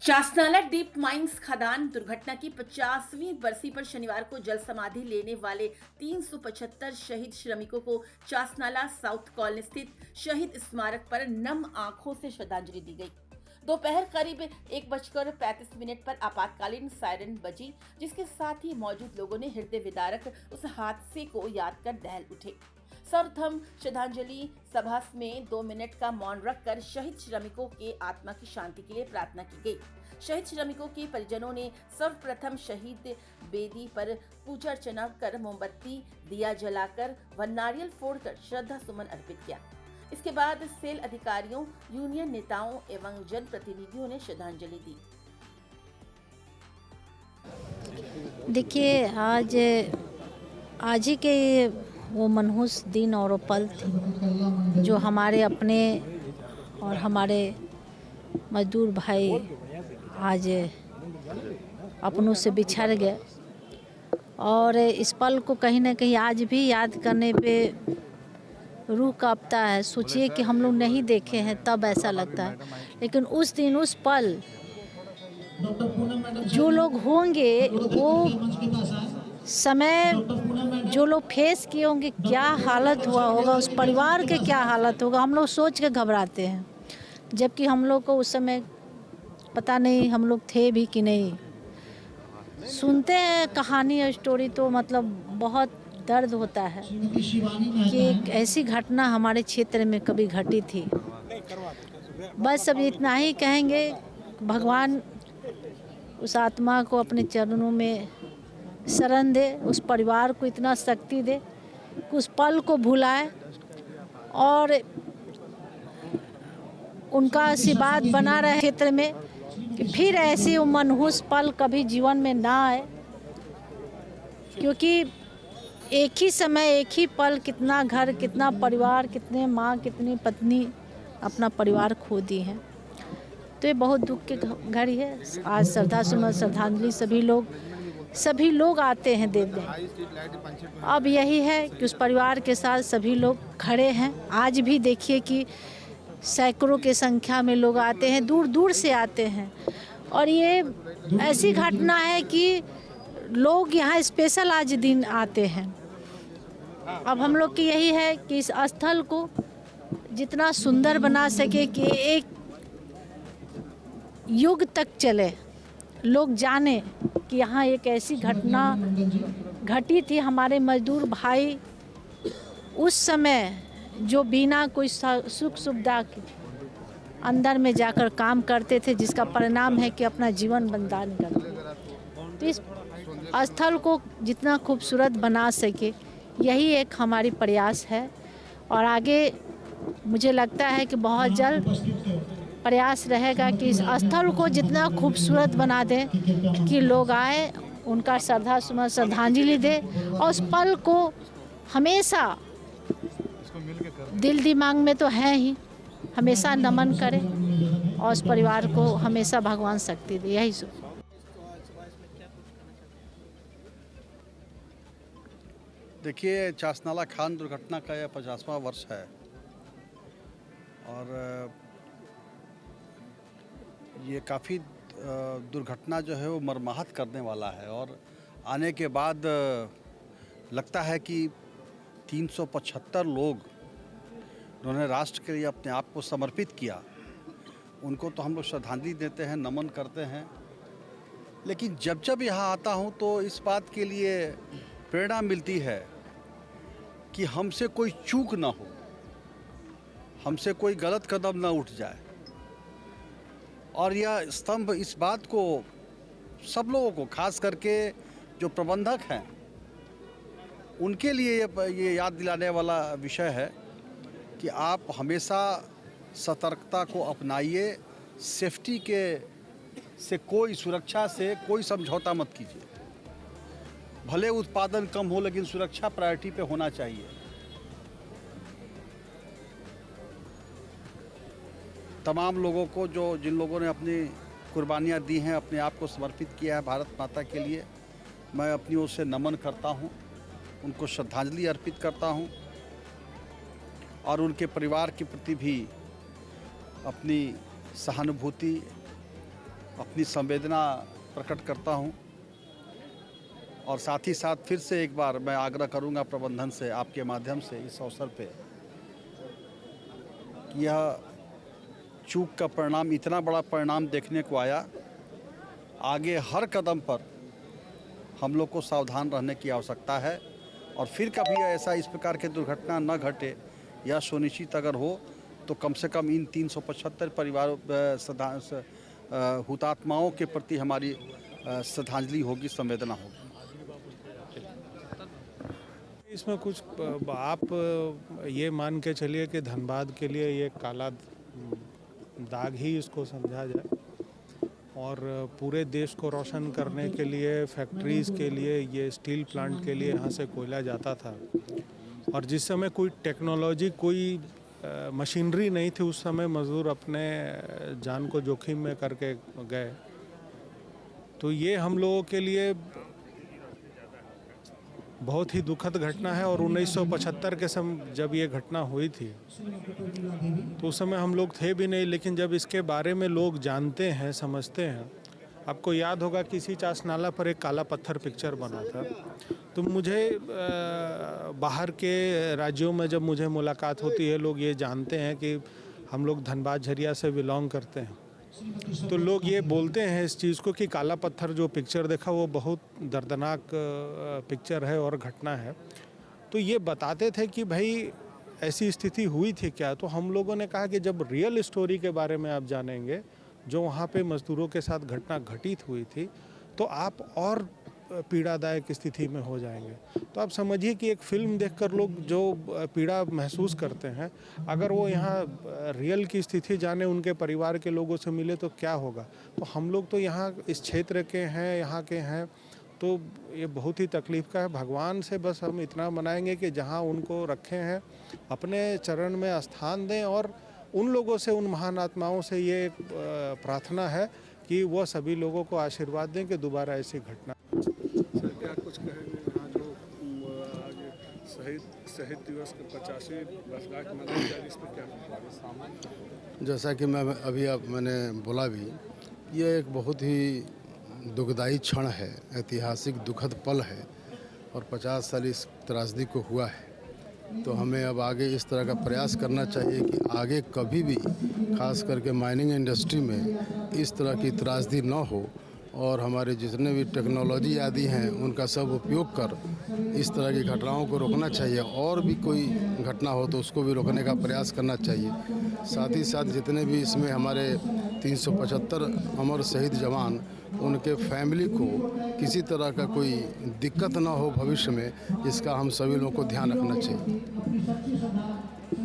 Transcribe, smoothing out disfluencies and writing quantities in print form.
Chasnala deep mines खदान दुर्घटना की 50वीं बरसी पर शनिवार को जल समाधि लेने वाले 375 शहीद श्रमिकों को चासनाला साउथ कॉलोनी स्थित शहीद स्मारक पर नम आंखों से श्रद्धांजलि दी गई। दोपहर करीब 1:35 पर आपातकालीन सायरन बजी, जिसके साथ ही मौजूद लोगों ने हृदय विदारक उस हादसे को याद कर दहल उठे। सर्वप्रथम श्रद्धांजलि सभा में 2 मिनट का मौन रखकर शहीद श्रमिकों के आत्मा की शांति के लिए प्रार्थना की गई। शहीद श्रमिकों के परिजनों ने सर्वप्रथम शहीद बेदी पर पूजा अर्चना कर मोमबत्ती दिया जलाकर व नारियल फोड़कर श्रद्धा सुमन अर्पित किया। इसके बाद सेल अधिकारियों, यूनियन नेताओं एवं जनप्रतिनिधियों ने श्रद्धांजलि दी। देखिए, आज ही के वो मनहूस दिन और वो पल थे जो हमारे अपने और हमारे मजदूर भाई आज अपनों से बिछड़ गए। और इस पल को कहीं ना कहीं आज भी याद करने पे रूह कांपता है। सोचिए कि हम लोग नहीं देखे हैं तब ऐसा लगता है, लेकिन उस दिन उस पल जो लोग होंगे वो समय जो लोग फेस किए होंगे, क्या हालत हुआ होगा, उस परिवार के क्या हालत होगा, हम लोग सोच के घबराते हैं। जबकि हम लोग को उस समय पता नहीं हम लोग थे भी कि नहीं। सुनते हैं कहानी और स्टोरी तो मतलब बहुत दर्द होता है कि एक ऐसी घटना हमारे क्षेत्र में कभी घटी थी। बस अब इतना ही कहेंगे, भगवान उस आत्मा को अपने चरणों में शरण दे, उस परिवार को इतना शक्ति दे कि उस पल को भुलाए और उनका आशीर्वाद बना रहे क्षेत्र में कि फिर ऐसी मनहूस पल कभी जीवन में ना आए। क्योंकि एक ही समय, एक ही पल कितना घर, कितना परिवार, कितने माँ, कितनी पत्नी अपना परिवार खो दी हैं। तो ये बहुत दुख की घड़ी है। आज श्रद्धा सुमन श्रद्धांजलि सभी लोग आते हैं देने। अब यही है कि उस परिवार के साथ सभी लोग खड़े हैं। आज भी देखिए कि सैकड़ों की संख्या में लोग आते हैं, दूर दूर से आते हैं। और ये ऐसी घटना है कि लोग यहाँ स्पेशल आज दिन आते हैं। अब हम लोग की यही है कि इस स्थल को जितना सुंदर बना सके कि एक युग तक चले, लोग जाने कि यहाँ एक ऐसी घटना घटी थी। हमारे मजदूर भाई उस समय जो बिना कोई सुख सुविधा के अंदर में जाकर काम करते थे, जिसका परिणाम है कि अपना जीवन बलिदान करते। तो इस स्थल को जितना खूबसूरत बना सके, यही एक हमारी प्रयास है। और आगे मुझे लगता है कि बहुत जल्द प्रयास रहेगा कि इस स्थल को जितना खूबसूरत बना दें कि लोग आए, उनका श्रद्धा सुमन श्रद्धांजलि दे और उस पल को हमेशा दिल दिमाग में तो है ही, हमेशा नमन करें और उस परिवार को हमेशा भगवान शक्ति दे। यही सब। देखिए, चासनाला खान दुर्घटना का यह 50वां वर्ष है और ये काफ़ी दुर्घटना जो है वो मर्माहत करने वाला है। और आने के बाद लगता है कि 375 लोग उन्होंने राष्ट्र के लिए अपने आप को समर्पित किया, उनको तो हम लोग श्रद्धांजलि देते हैं, नमन करते हैं। लेकिन जब जब यहाँ आता हूँ तो इस बात के लिए प्रेरणा मिलती है कि हमसे कोई चूक ना हो, हमसे कोई गलत कदम ना उठ जाए। और यह स्तंभ इस बात को सब लोगों को, खास करके जो प्रबंधक हैं, उनके लिए ये याद दिलाने वाला विषय है कि आप हमेशा सतर्कता को अपनाइए। सेफ्टी के से कोई, सुरक्षा से कोई समझौता मत कीजिए। भले उत्पादन कम हो, लेकिन सुरक्षा प्रायोरिटी पे होना चाहिए। तमाम लोगों को जिन लोगों ने अपनी कुर्बानियाँ दी हैं, अपने आप को समर्पित किया है भारत माता के लिए, मैं अपनी ओर से नमन करता हूं, उनको श्रद्धांजलि अर्पित करता हूं और उनके परिवार के प्रति भी अपनी सहानुभूति अपनी संवेदना प्रकट करता हूं और साथ ही साथ फिर से एक बार मैं आग्रह करूंगा प्रबंधन से आपके माध्यम से इस अवसर पे कि यह चूक का परिणाम इतना बड़ा परिणाम देखने को आया। आगे हर कदम पर हम लोग को सावधान रहने की आवश्यकता है और फिर कभी ऐसा इस प्रकार की दुर्घटना न घटे या सुनिश्चित अगर हो तो कम से कम इन 375 परिवारों हुतात्माओं के प्रति हमारी श्रद्धांजलि होगी, संवेदना होगी। इसमें कुछ आप ये मान के चलिए कि धनबाद के लिए ये काला दाग ही इसको समझा जाए और पूरे देश को रोशन करने के लिए फैक्ट्रीज़ के लिए ये स्टील प्लांट के लिए यहाँ से कोयला जाता था और जिस समय कोई टेक्नोलॉजी कोई मशीनरी नहीं थी उस समय मज़दूर अपने जान को जोखिम में करके गए। तो ये हम लोगों के लिए बहुत ही दुखद घटना है और 1975 के समय जब ये घटना हुई थी तो उस समय हम लोग थे भी नहीं, लेकिन जब इसके बारे में लोग जानते हैं समझते हैं, आपको याद होगा कि इसी चास नाला पर एक काला पत्थर पिक्चर बना था। तो मुझे बाहर के राज्यों में जब मुझे मुलाकात होती है लोग ये जानते हैं कि हम लोग धनबाद झरिया से बिलोंग करते हैं, तो लोग ये बोलते हैं इस चीज़ को कि काला पत्थर जो पिक्चर देखा वो बहुत दर्दनाक पिक्चर है और घटना है। तो ये बताते थे कि भाई ऐसी स्थिति हुई थी क्या। तो हम लोगों ने कहा कि जब रियल स्टोरी के बारे में आप जानेंगे जो वहाँ पे मज़दूरों के साथ घटना घटित हुई थी तो आप और पीड़ादायक स्थिति में हो जाएंगे। तो आप समझिए कि एक फिल्म देखकर लोग जो पीड़ा महसूस करते हैं, अगर वो यहाँ रियल की स्थिति जाने, उनके परिवार के लोगों से मिले तो क्या होगा। तो हम लोग तो यहाँ इस क्षेत्र के हैं, यहाँ के हैं, तो ये बहुत ही तकलीफ़ का है। भगवान से बस हम इतना मनाएंगे कि जहाँ उनको रखे हैं अपने चरण में स्थान दें और उन लोगों से, उन महान आत्माओं से ये प्रार्थना है कि वो सभी लोगों को आशीर्वाद दें कि दोबारा ऐसी घटना। सर क्या कुछ कहेंगे यहाँ जो आज शहीद दिवस के 85वीं वर्षगांठ मनाई जा रही, इस पर क्या? जैसा कि मैंने बोला भी, ये एक बहुत ही दुखदायी क्षण है, ऐतिहासिक दुखद पल है और 50 साल इस त्रासदी को हुआ है। तो हमें अब आगे इस तरह का प्रयास करना चाहिए कि आगे कभी भी खास करके माइनिंग इंडस्ट्री में इस तरह की त्रासदी न हो और हमारे जितने भी टेक्नोलॉजी आदि हैं उनका सब उपयोग कर इस तरह की घटनाओं को रोकना चाहिए और भी कोई घटना हो तो उसको भी रोकने का प्रयास करना चाहिए। साथ ही साथ जितने भी इसमें हमारे 375 अमर शहीद जवान, उनके फैमिली को किसी तरह का कोई दिक्कत ना हो भविष्य में, इसका हम सभी लोगों को ध्यान रखना चाहिए।